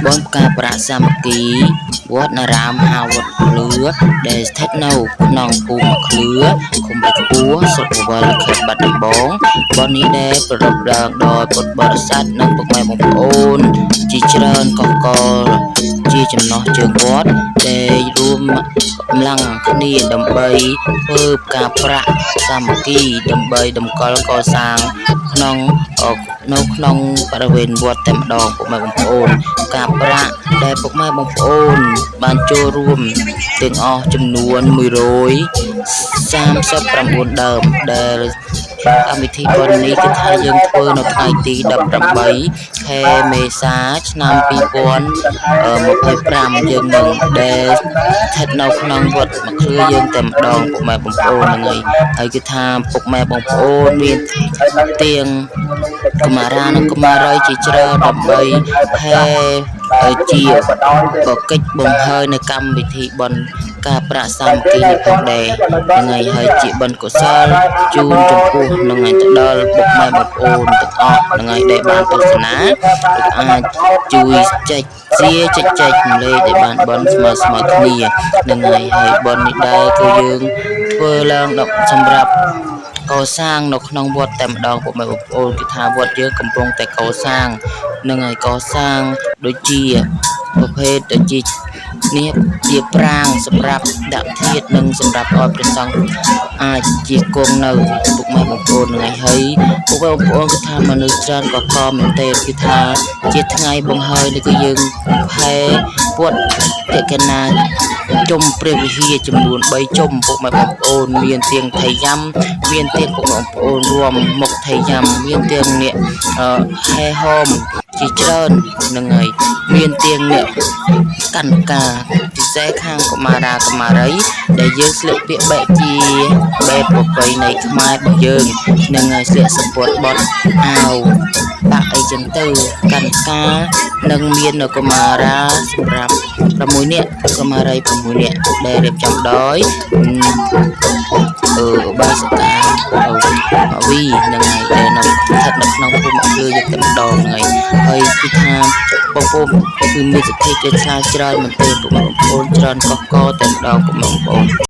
បនការប្រាសាមគ្គីវត្តអារាមហៅវត្តភ្លឺដែលស្ថិតនៅក្នុងភូមិភ្លឺឃុំបេខ្ពស់ស្រុកបវរខេត្តបាត់ដំបងបននេះដែលប្ររពឡើងដោយពុទ្ធបរិស័ទនិងពុកម៉ែបងប្អូនជាច្រើនកកលជាចំណោះជើងវត្តដែលរួមកម្លាំងគ្នាដើម្បីធ្វើការប្រាក់សាមគ្គីដើម្បីតម្កល់កសាងនៅក្នុងបរិវេណវត្តតែម្ដងពុកម៉ែបងប្អូនការប្រាក់ដែលពុកម៉ែបងប្អូនបានចូលរួមទាំងអស់ចំនួន139ដើមដែលកម្មវិធីបុណ្យនេះគឺថាយើងធ្វើនៅថ្ងៃទី18ខែមេសាឆ្នាំ2025យើងនឹងដែលស្ថិតនៅក្នុងវត្តមកឃ្លឿយើងតែម្ដងពុកម៉ែបងប្អូនហ្នឹងហើយគឺថាពុកម៉ែបងប្អូនមានទាំងកុមារានិងកុមារីជាច្រើនដើម្បីហែជាបកិច្ចបង្ហើយនៅកម្មវិធីបុណ្យការប្រាក់សាមគ្គីនេះផងដែរហ្នឹងហើយជាបុណ្យកុសលជូនចំពោះនឹងឲ្យទៅដល់ពុកម៉ែបងប្អូនទាំងអស់ហ្នឹងហើយដែលបានទស្សនាអាចជួយចែកចែករំលែកឲ្យបានបុណ្យស្មើគ្នាហ្នឹងហើយបុណ្យនេះដែរគឺយើងធ្វើឡើងសម្រាប់កសាងនៅក្នុងវត្តតែម្ដងពុកម៉ែបងប្អូនគឺថាវត្តយើងកំពុងតែកសាងនឹងហើយកសាងដូចជាប្រភេទដូចជានេះជាប្រាង្គសម្រាប់ដាក់ធាតុនិងសម្រាប់ឲ្យព្រះសង្ឃអាចជាគង់នៅពុកម៉ែបងប្អូនហ្នឹងហើយពុកម៉ែបងប្អូនគឺថាមនុស្សច្រើនក៏កមែនទេគឺថាជាថ្ងៃបង្ហើយនេះគឺយើងហែពុទ្ធតេកណាជុំព្រះវិហារចំនួន3ជុំពុកម៉ែបងប្អូនមានទាំងថៃយ៉ាំមានទាំងពុកម៉ែបងប្អូនរួមមុខថៃយ៉ាំមានទាំងអ្នកហែហោមជាច្រើនហ្នឹងហើយមានទាំងអ្នកកាន់ការពិសេសខាងកុមារាកុមារីដែលយើងស្លៀកពាក់បែកជាបែបប្រពៃណីខ្មែររបស់យើងហ្នឹងហើយស្លៀកសំពត់បត់អាវបាក់អីចឹងទៅកាន់ការនឹងមានកុមារាសម្រាប់6នាក់កុមារី6នាក់ដែលរៀបចំដោយបាសិកាវីហ្នឹងហើយដែលនៅស្ថិតនៅក្នុងភូមិភ្លឺយើងតែម្ដងហ្នឹងហើយគឺថាបងប្អូនគឺមានសិទ្ធិជាឆ្លាតច្រើនមែនទែនពុកបងប្អូនច្រើនកកកតែម្ដងពុកបងប្អូន